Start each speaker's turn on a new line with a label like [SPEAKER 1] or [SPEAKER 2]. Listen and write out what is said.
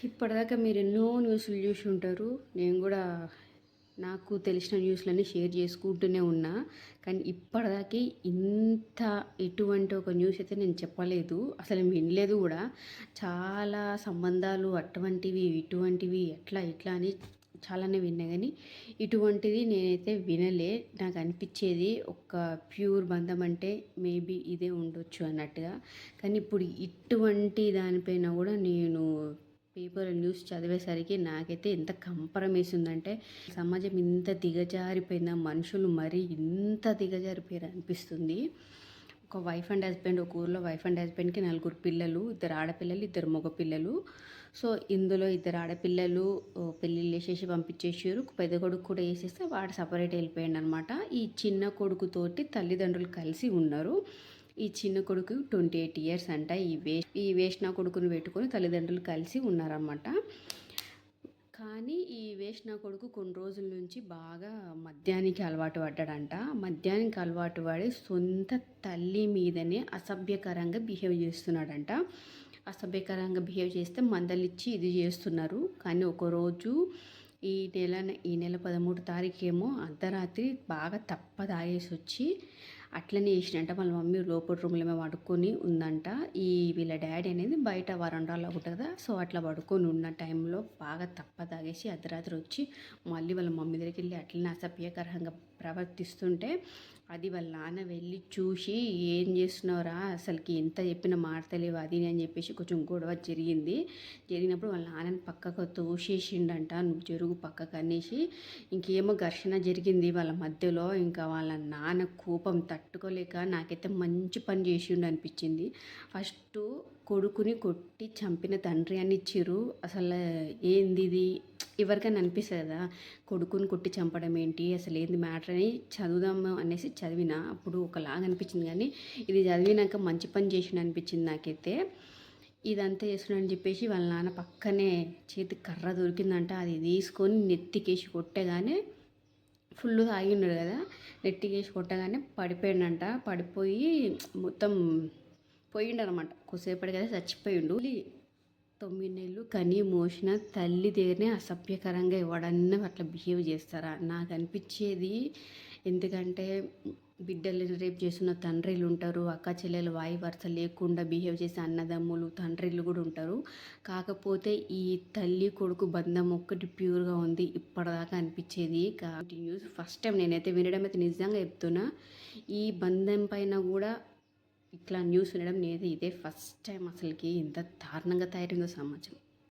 [SPEAKER 1] ఇప్పటిదాకా మీరు ఎన్నో న్యూస్లు చూసి ఉంటారు. నేను కూడా నాకు తెలిసిన న్యూస్లన్నీ షేర్ చేసుకుంటూనే ఉన్నా. కానీ ఇప్పటిదాకా ఇంత ఇటువంటి ఒక న్యూస్ అయితే నేను చెప్పలేదు, అసలు వినలేదు కూడా. చాలా సంబంధాలు అటువంటివి ఇటువంటివి ఎట్లా ఇట్లా అని చాలానే విన్నా, కానీ ఇటువంటిది నేనైతే వినలే. నాకు అనిపించేది ఒక ప్యూర్ బంధం అంటే మేబీ ఇదే ఉండొచ్చు అన్నట్టుగా. కానీ ఇప్పుడు ఇటువంటి దానిపైన కూడా నేను పేపర్ న్యూస్ చదివేసరికి నాకైతే ఎంత కంపరం వేసిందంటే, సమాజం ఇంత దిగజారిపోయిందా, మనుషులు మరీ ఇంత దిగజారిపోయారు అనిపిస్తుంది. ఒక వైఫ్ అండ్ హస్బెండ్, ఒక ఊర్లో వైఫ్ అండ్ హస్బెండ్కి 4 పిల్లలు, 2 ఆడపిల్లలు 2 మగ పిల్లలు. సో ఇందులో 2 ఆడపిల్లలు పెళ్ళిళ్ళు వేసేసి పంపించేసారు. పెద్ద కొడుకు కూడా వేసేస్తే వాడు సపరేట్ వెళ్ళిపోయాడు అనమాట. ఈ చిన్న కొడుకుతోటి తల్లిదండ్రులు కలిసి ఉన్నారు. ఈ చిన్న కొడుకు 28 ఇయర్స్ అంట. ఈ వేష్ణ కొడుకుని పెట్టుకొని తల్లిదండ్రులు కలిసి ఉన్నారన్నమాట. కానీ ఈ వేష్ణ కొడుకు కొన్ని రోజుల నుంచి బాగా మద్యానికి అలవాటు పడ్డాడంట. మద్యానికి అలవాటు పడి సొంత తల్లి మీదనే అసభ్యకరంగా బిహేవ్ చేస్తున్నాడంట. అసభ్యకరంగా బిహేవ్ చేస్తే మందలిచ్చి ఇది చేస్తున్నారు. కానీ ఒకరోజు ఈ నెల 13 తారీఖేమో అర్ధరాత్రి బాగా తాగేసి వచ్చి అట్లనే చేసినంట. వాళ్ళ మమ్మీ లోపల రూమ్లో ఏమో పడుకొని ఉందంట. వీళ్ళ డాడీ అనేది బయట వరండాలో ఉంటుంది కదా, సో అట్లా పడుకొని ఉన్న టైంలో బాగా తాగేసి అర్ధరాత్రి వచ్చి మళ్ళీ వాళ్ళ మమ్మీ దగ్గరికి వెళ్ళి అట్లనే అసభ్యకరంగా ప్రవర్తిస్తుంటే అది వాళ్ళ నాన్న వెళ్ళి చూసి, ఏం చేస్తున్నావురా, అసలుకి ఎంత చెప్పినా మారతలేవు అది అని చెప్పేసి కొంచెం గొడవ జరిగినప్పుడు వాళ్ళ నాన్నని పక్కకు తోసేసిండంట. నువ్వు జరుగు పక్కకు అనేసి. ఇంకేమో ఘర్షణ జరిగింది వాళ్ళ మధ్యలో. ఇంకా వాళ్ళ నాన్న కోపం తట్టుకోలేక నాకైతే మంచి పని చేసిండు అనిపించింది. ఫస్ట్ కొడుకుని కొట్టి చంపిన తండ్రి అని ఇచ్చిర్రు. అసలు ఏంది ఇది, ఎవరికైనా అనిపిస్తుంది కదా, కొడుకుని కొట్టి చంపడం ఏంటి, అసలు ఏంది మ్యాటర్ అని చదువుదాము అనేసి చదివిన. అప్పుడు ఒకలాగా అనిపించింది, కానీ ఇది చదివినాక మంచి పని చేసిన అనిపించింది నాకైతే. ఇదంతా చేస్తున్నాడని చెప్పేసి వాళ్ళ నాన్న పక్కనే చేతికి కర్ర దొరికిందంట. అది తీసుకొని నెత్తికేసి కొట్టగానే, ఫుల్ తాగి ఉన్నాడు కదా, నెత్తికేసి కొట్టగానే పడిపోయిండంట. పడిపోయి మొత్తం పోయిండనమాట. కొద్దిసేపటి కదా చచ్చిపోయిండు. 9 నెలలు కని మోసిన తల్లి దగ్గరనే అసభ్యకరంగా ఎవడన్నా అట్లా బిహేవ్ చేస్తారా నాకు అనిపించేది. ఎందుకంటే బిడ్డలు రేపు చేస్తున్న తండ్రిలు ఉంటారు, అక్క చెల్లెలు వాయి వరుస లేకుండా బిహేవ్ చేసే అన్నదమ్ములు తండ్రిలు కూడా ఉంటారు. కాకపోతే ఈ తల్లి కొడుకు బంధం ఒక్కటి ప్యూర్గా ఉంది ఇప్పటిదాకా అనిపించేది. కాబట్టి న్యూస్ ఫస్ట్ టైం నేనైతే వినడం అయితే నిజంగా చెప్తున్నా. ఈ బంధం పైన కూడా ఇట్లా న్యూస్ వినడం నేనైతే ఇదే ఫస్ట్ టైం. అసలుకి ఇంత దారుణంగా తయారైందో సమాజం.